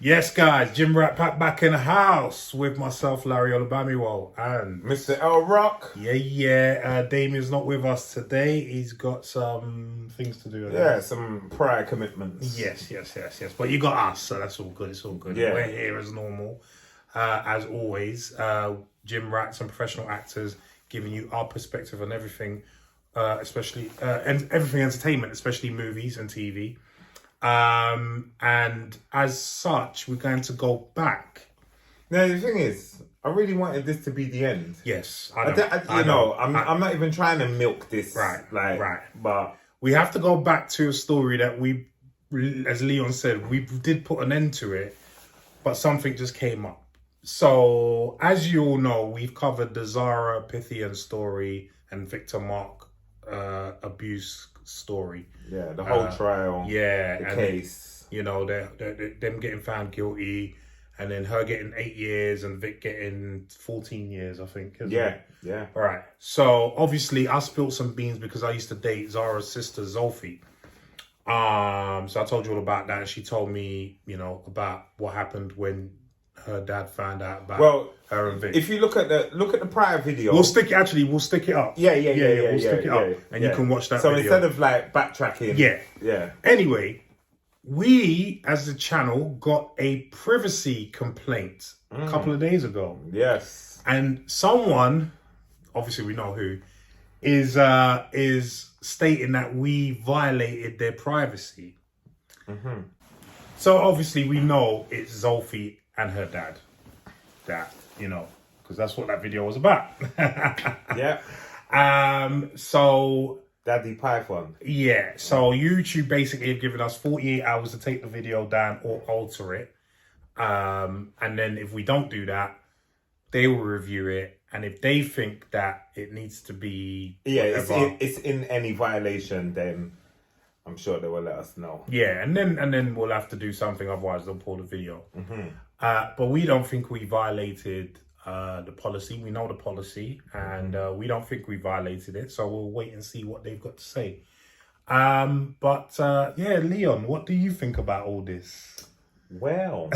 Yes, guys, Jim Rat Pack back in the house with myself, Larry Olabamiwo, and Mr. L Rock. Damien's not with us today. He's got some things to do. Yeah, some prior commitments. Yes. But you got us, so that's all good. It's all good. Yeah. We're here as normal, as always. Jim Rats and professional actors giving you our perspective on everything, especially and everything entertainment, especially movies and TV. And as such, we're going to go back. Now the thing is, I really wanted this to be the end. Yes, I'm not even trying to milk this. Right. But we have to go back to a story that we, as Leon said, we did put an end to it, but something just came up. So, as you all know, we've covered the ZARA PHYTHIAN story and Victor Mark abuse story. Yeah, the whole trial. Yeah, the case. You know, them getting found guilty, and then her getting 8 years and Vic getting 14 years, I think. Yeah. All right. So obviously, I spilled some beans because I used to date Zara's sister Zolfi. So I told you all about that, and she told me, you know, about what happened when her dad found out about her and Vic. If you look at the prior video, we'll stick it up. We'll stick it up, and you can watch that. So video. instead of like backtracking, yeah. Anyway, we as the channel got a privacy complaint a couple of days ago. Yes, and someone, obviously we know who, is stating that we violated their privacy. Mm-hmm. So obviously we know it's Zolfi and her dad. That, you know, because that's what that video was about. Yeah. So Daddy Python. Yeah. So YouTube basically have given us 48 hours to take the video down or alter it. And then if we don't do that, they will review it. And if they think that it needs to be it's in any violation, then I'm sure they will let us know. Yeah, and then we'll have to do something, otherwise they'll pull the video. Mm-hmm. But we don't think we violated the policy. We know the policy, and we don't think we violated it. So we'll wait and see what they've got to say. Leon, what do you think about all this? Well,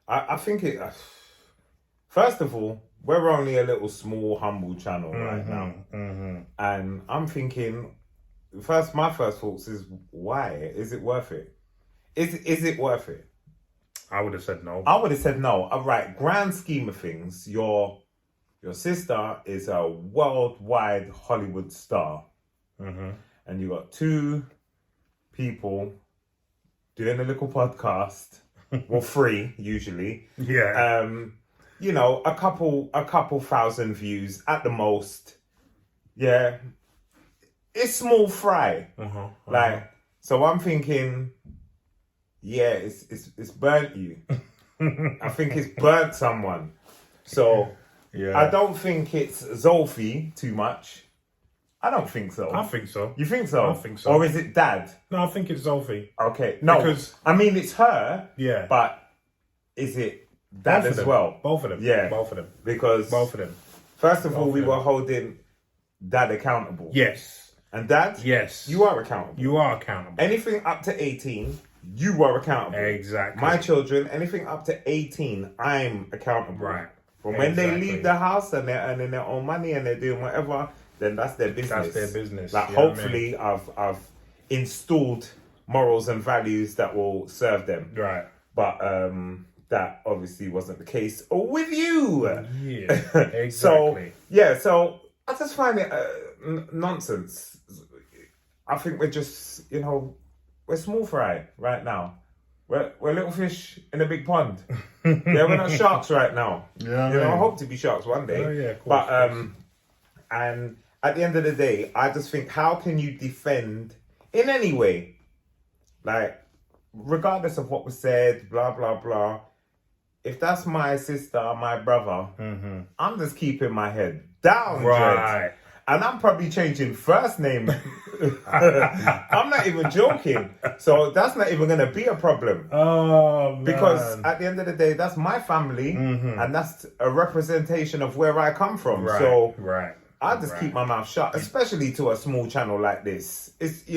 I think it. First of all, we're only a little small, humble channel right now, and I'm thinking. My first thoughts is, why? Is it worth it? Is it worth it? I would have said no. All right, grand scheme of things, your sister is a worldwide Hollywood star. And you got two people doing a little podcast, well, free usually. Yeah. You know, a couple thousand views at the most. Yeah. It's small fry. Like, so I'm thinking, yeah, it's burnt you. I think it's burnt someone. So yeah. I don't think it's Zolfi too much. I don't think so. I think so. You think so? I think so. Or is it Dad? No, I think it's Zolfi. Okay. No, because I mean, it's her. Yeah. But is it Dad as well? Both of them. Yeah. Both of them. Because both of them. First of all, we were holding Dad accountable. Yes. And Dad? Yes. You are accountable. You are accountable. Anything up to 18, you are accountable. Exactly. My children, anything up to 18, I'm accountable. Right. But when they leave the house and they're earning their own money and they're doing whatever, then that's their business. That's their business. Like, hopefully I've installed morals and values that will serve them. Right. But that obviously wasn't the case with you. Yeah, exactly. So I just find it nonsense. I think we're just, we're small fry right now. We're little fish in a big pond. Yeah, we're not sharks right now. Yeah, I hope to be sharks one day. Oh, yeah, of course. But and at the end of the day, I just think, how can you defend in any way, like, regardless of what was said, blah blah blah. If that's my sister, my brother, I'm just keeping my head down, right? And I'm probably changing first name. I'm not even joking. So that's not even going to be a problem. Oh, man. Because at the end of the day, that's my family. And that's a representation of where I come from. Right, so right. I just keep my mouth shut, especially to a small channel like this. It's,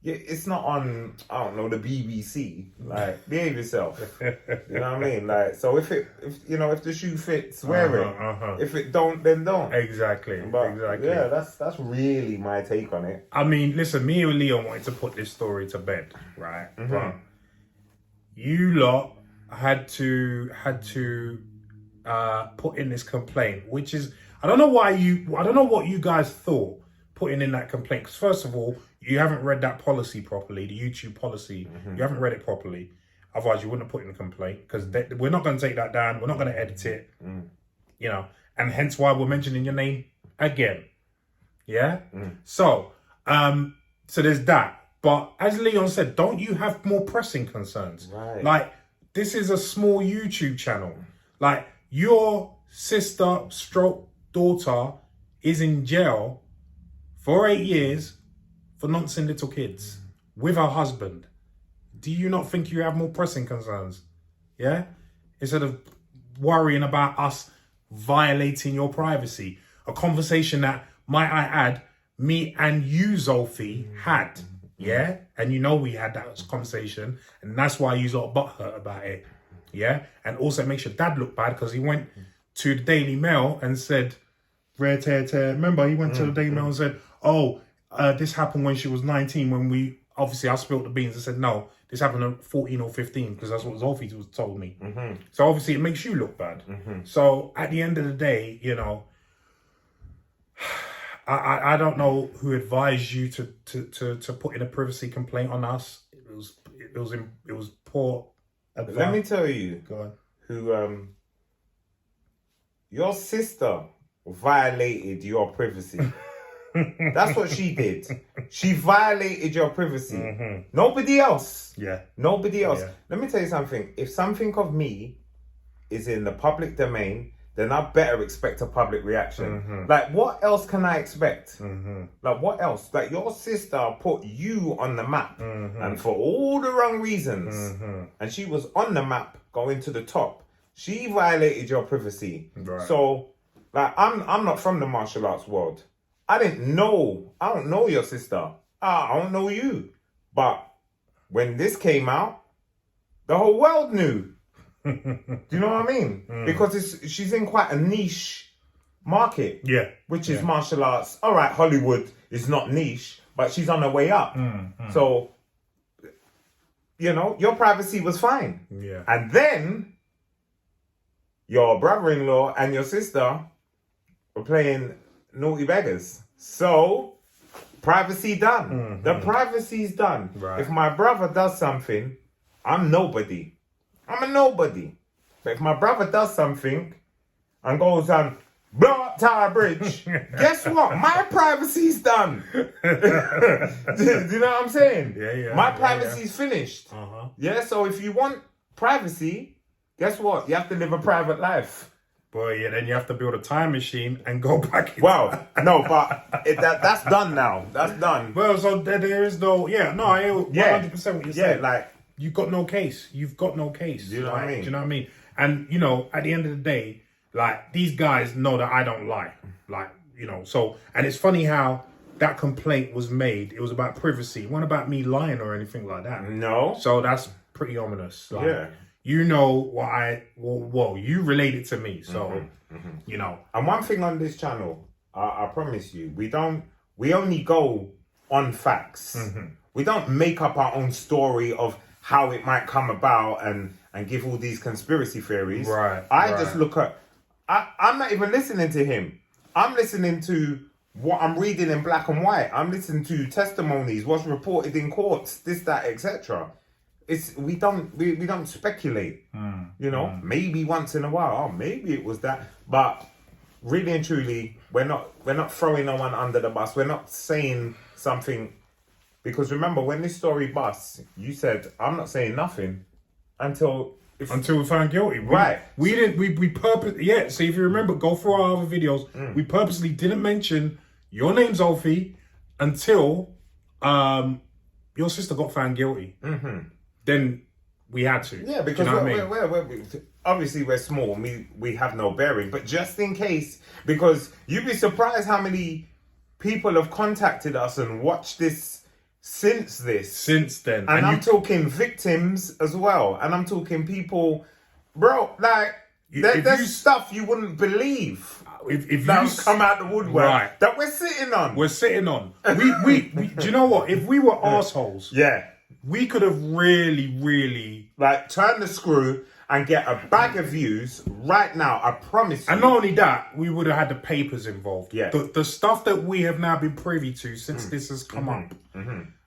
it's not on, I don't know, the BBC. Like, behave yourself. You know what I mean? Like, so if the shoe fits, wear it. If it don't, then don't. Exactly. Exactly. Yeah, that's really my take on it. I mean, listen, me and Leon wanted to put this story to bed, right? But you lot had to put in this complaint, which is, I don't know what you guys thought putting in that complaint. Because first of all, you haven't read that policy properly, the YouTube policy. You haven't read it properly. Otherwise, you wouldn't have put in a complaint, because we're not going to take that down. We're not going to edit it, you know, and hence why we're mentioning your name again. Yeah. So there's that. But as Leon said, don't you have more pressing concerns? Right. Like, this is a small YouTube channel. Like, your sister stroke daughter is in jail for 8 years for nonsense little kids with her husband. Do you not think you have more pressing concerns? Yeah? Instead of worrying about us violating your privacy. A conversation that, might I add, me and you, Zolfi, had. Yeah? And you know we had that conversation. And that's why you got butthurt about it. Yeah? And also it makes your dad look bad, because he went to the Daily Mail and said, rare tear tear. Remember, he went to the Daily Mail and said, this happened when she was 19, when I spilled the beans. I said, no, this happened at 14 or 15, because that's what Zolfi told me. So obviously it makes you look bad. So at the end of the day, you know, I don't know who advised you to put in a privacy complaint on us. It was poor advice. Let me tell you, Go on. who your sister violated your privacy. That's what she did. She violated your privacy. Nobody else. Yeah. Nobody else. Yeah. Let me tell you something. If something of me is in the public domain, then I better expect a public reaction. Like, what else can I expect? Like, what else? Like, your sister put you on the map, and for all the wrong reasons. And she was on the map going to the top. She violated your privacy. Right. So, like, I'm not from the martial arts world. I don't know your sister. I don't know you. But when this came out, the whole world knew. Do you know what I mean? Because she's in quite a niche market. Yeah. Which is martial arts. All right, Hollywood is not niche, but she's on her way up. So, you know, your privacy was fine. Yeah. And then your brother-in-law and your sister were playing naughty beggars. So, privacy done. The privacy's done. Right. If my brother does something, I'm nobody. I'm a nobody. But if my brother does something and goes on Tower Bridge, guess what? My privacy's done. Do you know what I'm saying? Yeah. My privacy's finished. Yeah, so if you want privacy, guess what? You have to live a private life. Boy, yeah, then you have to build a time machine and go back. Well, no, but that's done now. That's done. Well, so there is no, I hear 100% what you're saying. Like, you've got no case. You've got no case. Do you know what I mean? Do you know what I mean? And, you know, at the end of the day, like, these guys know that I don't lie. Like, you know, so, and it's funny how that complaint was made. It was about privacy. It wasn't about me lying or anything like that. No. So that's pretty ominous. Like, Yeah. You know what you related to me. So, you know. And one thing on this channel, I promise you, we only go on facts. We don't make up our own story of how it might come about and give all these conspiracy theories. Right. I just look at, I'm not even listening to him. I'm listening to what I'm reading in black and white. I'm listening to testimonies, what's reported in courts, this, that, etc. We don't speculate. You know, maybe once in a while, maybe it was that. But really and truly, we're not throwing no one under the bus. We're not saying something. Because remember, when this story busts, you said, I'm not saying nothing until we found guilty. Right. We purposely, so if you remember, go through our other videos, we purposely didn't mention your name, Zolfi, until your sister got found guilty. Then we had to. Yeah, because you know we're obviously we're small, we have no bearing, but just in case, because you'd be surprised how many people have contacted us and watched this since this. Since then. And I'm talking victims as well. And I'm talking people, bro, like, there's stuff you wouldn't believe. If that you come out the woodwork, right, that we're sitting on. We're sitting on. We do you know what? If we were assholes, yeah, we could have really like turn the screw and get a bag of views right now. I promise you. And not only that, we would have had the papers involved. Yeah, the stuff that we have now been privy to since this has come up,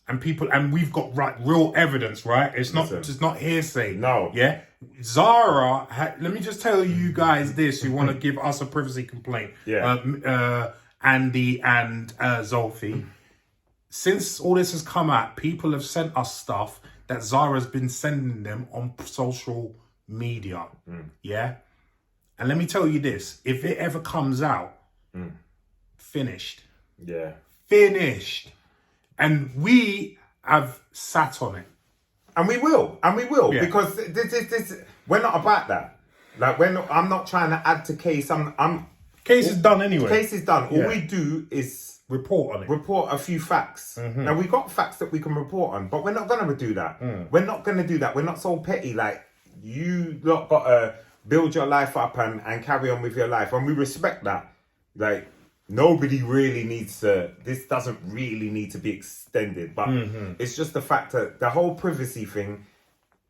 and people, and we've got real evidence. Right, it's not hearsay. No, yeah. Zara, let me just tell you guys this. You want to give us a privacy complaint? Yeah. Andy and Zolfi. Since all this has come out, people have sent us stuff that Zara's been sending them on social media. Yeah. And let me tell you this: if it ever comes out, finished. Yeah. Finished. And we have sat on it. And we will, because this we're not about that. Like, I'm not trying to add to case. Case is done anyway. Case is done. All we do is report on it. Report a few facts. Now, we got facts that we can report on, but we're not going to do that. We're not going to do that. We're not so petty. Like, you lot got to build your life up and carry on with your life. And we respect that. Like, nobody really needs to, this doesn't really need to be extended, but it's just the fact that the whole privacy thing,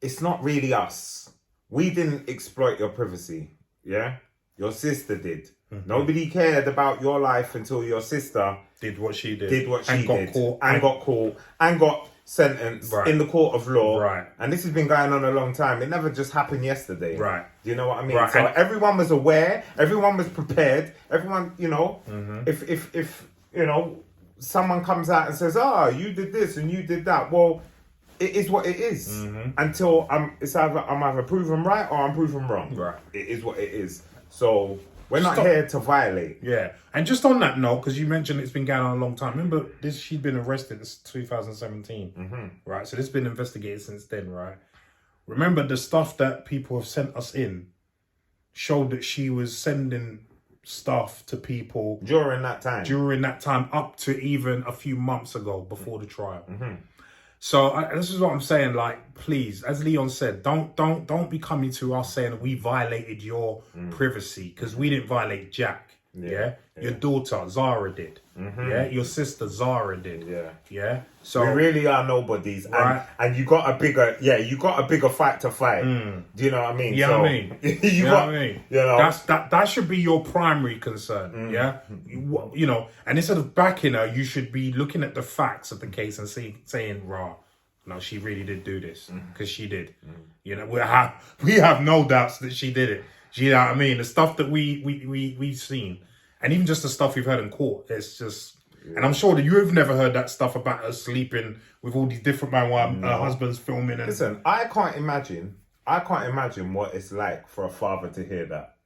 it's not really us. We didn't exploit your privacy, yeah? Your sister did. Nobody cared about your life until your sister did what she did. And got caught and got sentenced in the court of law. Right. And this has been going on a long time. It never just happened yesterday. Right. Do you know what I mean? Right. So everyone was aware, everyone was prepared, everyone, you know, if you know, someone comes out and says, you did this and you did that, well, it is what it is. Until I'm either proven right or I'm proven wrong. Right. It is what it is. So we're not here to violate. Yeah. And just on that note, because you mentioned it's been going on a long time. Remember, she'd been arrested in 2017. Right. So this has been investigated since then, right? Remember, the stuff that people have sent us in showed that she was sending stuff to people during that time up to even a few months ago before the trial. So this is what I'm saying. Like, please, as Leon said, don't be coming to us saying we violated your privacy, because we didn't violate Jack. Yeah? Your daughter Zara did. Yeah, your sister Zara did. Yeah. So we really are nobodies, and you got a bigger fight to fight. Do you know what I mean? Yeah, so, I mean, you know, that should be your primary concern. Yeah, you know, and instead of backing her, you should be looking at the facts of the case and saying, "Rah, no, she really did do this because she did." You know, we have no doubts that she did it. Do you know what I mean? The stuff that we've seen. And even just the stuff we've heard in court, it's just... Yeah. And I'm sure that you've never heard that stuff about her sleeping with all these different men while her husband's filming. And... Listen, I can't imagine what it's like for a father to hear that.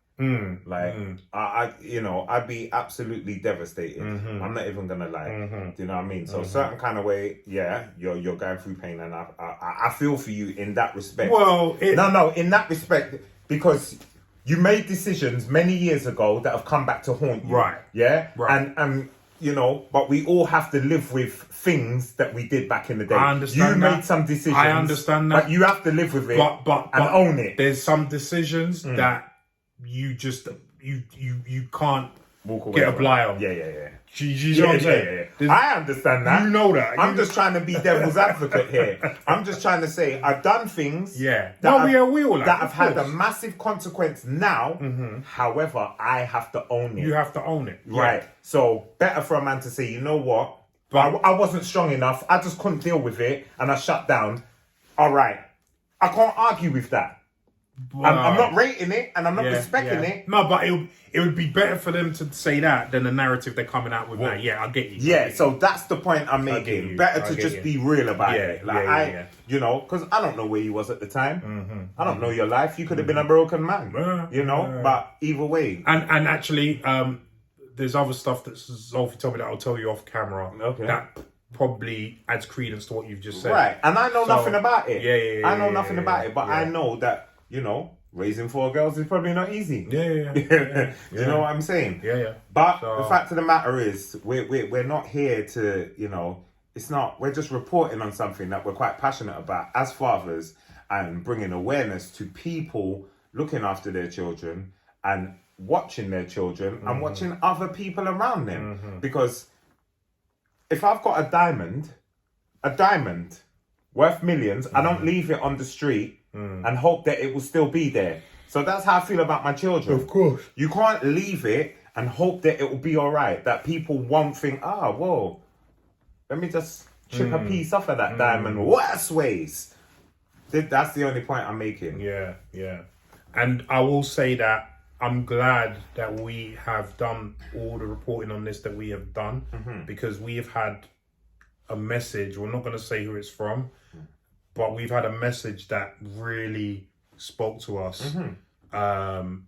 I'd be absolutely devastated. I'm not even gonna lie. Do you know what I mean? So certain kind of way, you're going through pain, and I feel for you in that respect. Well, in that respect, because you made decisions many years ago that have come back to haunt you. Right. Yeah? Right. And you know, but we all have to live with things that we did back in the day. I understand that. You made some decisions. I understand that. But you have to live with it but and own it. There's some decisions that you just, you can't get a blight on. Yeah. You know what I'm saying? Yeah. I understand that. You know that. I'm just trying to be devil's advocate here. I'm just trying to say I've done things that have had a massive consequence now. However, I have to own it. You have to own it. Right. So better for a man to say, you know what? But I wasn't strong enough. I just couldn't deal with it and I shut down. All right. I can't argue with that. I'm not rating it and I'm not respecting it. No, but it would be better for them to say that than the narrative they're coming out with now. Yeah, I get you. So that's the point I'm making. Better to just be real about it. You know, because I don't know where you was at the time. I don't know your life. You could have been a broken man. You know, but either way. And actually, there's other stuff that Zolfi told me that I'll tell you off camera. Okay. That probably adds credence to what you've just said. Right. And I know nothing about it. Yeah. I know nothing about it, but I know that, you know, raising 4 girls is probably not easy. Yeah. You know what I'm saying? Yeah. But the fact of the matter is, we're not here to, you know, it's not. We're just reporting on something that we're quite passionate about as fathers, and bringing awareness to people looking after their children and watching their children and watching other people around them. Because if I've got a diamond worth millions, I don't leave it on the street and hope that it will still be there. So that's how I feel about my children. Of course. You can't leave it and hope that it will be all right, that people won't think, whoa, let me just chip a piece off of that diamond worse ways. That's the only point I'm making. Yeah. And I will say that I'm glad that we have done all the reporting on this that we have done, because we have had a message. We're not going to say who it's from, but we've had a message that really spoke to us on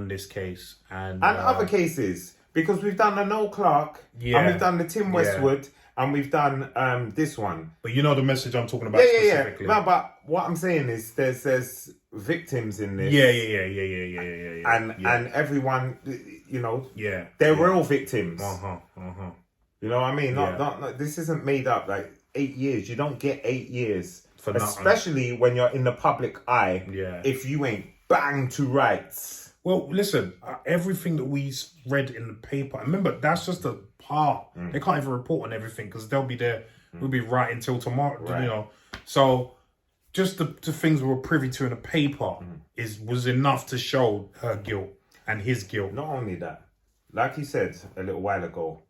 this case. And other cases, because we've done the Noel Clark, and we've done the Tim Westwood, and we've done this one. But you know the message I'm talking about specifically. No, but what I'm saying is there's victims in this. Yeah. And everyone, you know, they're real victims. You know what I mean? Not this isn't made up. Like 8 years, you don't get 8 years, for especially when you're in the public eye. If you ain't bang to rights. Well, listen, everything that we read in the paper, remember, that's just a part. They can't even report on everything because they'll be there. We'll be right until tomorrow, you know. So just the things we were privy to in the paper was enough to show her guilt and his guilt. Not only that, like you said a little while ago,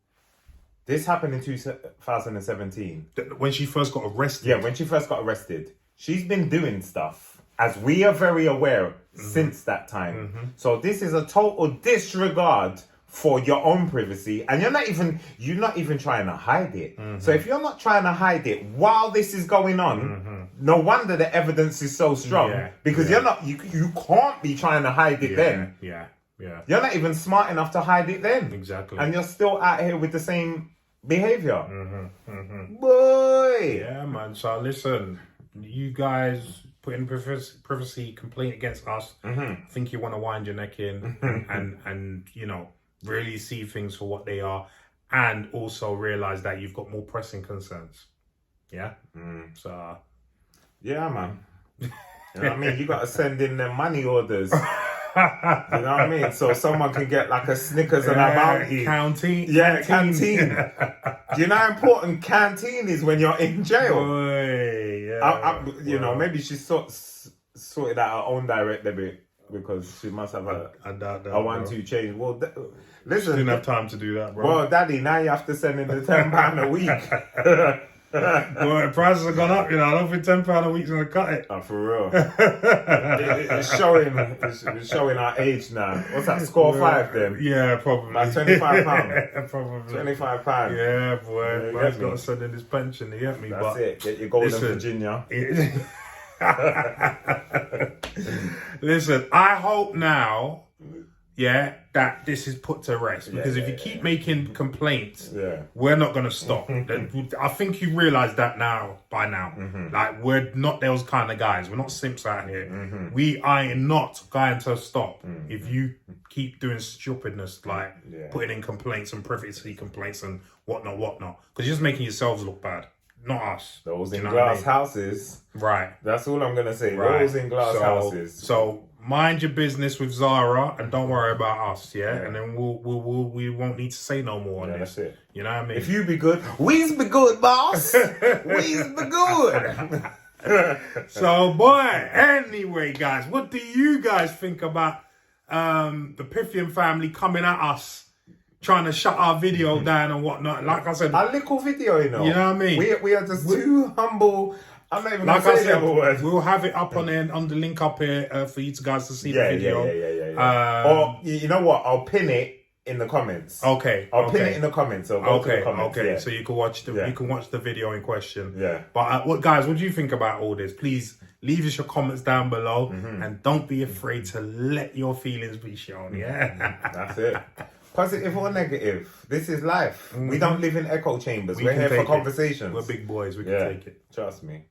this happened in 2017. When she first got arrested. Yeah, when she first got arrested. She's been doing stuff, as we are very aware, since that time. So this is a total disregard for your own privacy, and you're not even trying to hide it. So if you're not trying to hide it while this is going on, no wonder the evidence is so strong, because you can't be trying to hide it then. You're not even smart enough to hide it then. Exactly. And you're still out here with the same behavior. Boy. Yeah, man. So listen, you guys put in privacy complaint against us. I think you want to wind your neck in and you know, really see things for what they are, and also realize that you've got more pressing concerns. Yeah. So yeah, man. You know what I mean? You got to send in the money orders. You know what I mean? So someone can get like a Snickers and a bounty. Canteen. Yeah, canteen. Do you know how important canteen is when you're in jail? Boy, you know, maybe she sorted out her own direct debit, because she must have a 1-2 change. Well, listen, she didn't have time to do that, bro. Well, Daddy, now you have to send in the £10 a week. Well, prices have gone up, you know. I don't think £10 a week's gonna cut it. Oh, for real. It's showing our age now. What's that, score 5 then? Yeah, probably. Like £25. Probably. £25. Yeah, boy. Man's got to send in his pension, you get me? That's it. Get your golden Virginia. Listen, I hope now, that this is put to rest, because if you keep making complaints, we're not going to stop. I think you realise that by now. Like, we're not those kind of guys. We're not simps out here. We are not going to stop if you keep doing stupidness, like putting in complaints and privacy complaints and whatnot, because you're just making yourselves look bad. Not us. Those in glass houses. Right. That's all I'm going to say. Right. Those in glass houses. So mind your business with Zara and don't worry about us, and then we won't need to say no more on this. That's it. You know what I mean? If you be good, we's be good, boss. We's be good. So, boy, anyway, guys, what do you guys think about the Phythian family coming at us, trying to shut our video down and whatnot? Like I said, a little video, you know. You know what I mean? We are just too humble. I'm not even like going to I say the other word. We'll have it up on the link up here for you guys to see the video. Yeah. Or you know what? I'll pin it in the comments. Okay. I'll pin it in the comments. So go to the comments. Okay. So you can watch the video in question. Yeah. But what do you think about all this? Please leave us your comments down below, and don't be afraid to let your feelings be shown. Yeah. That's it. Positive or negative, this is life. We don't live in echo chambers. We're here for conversation. We're big boys. We can take it. Trust me.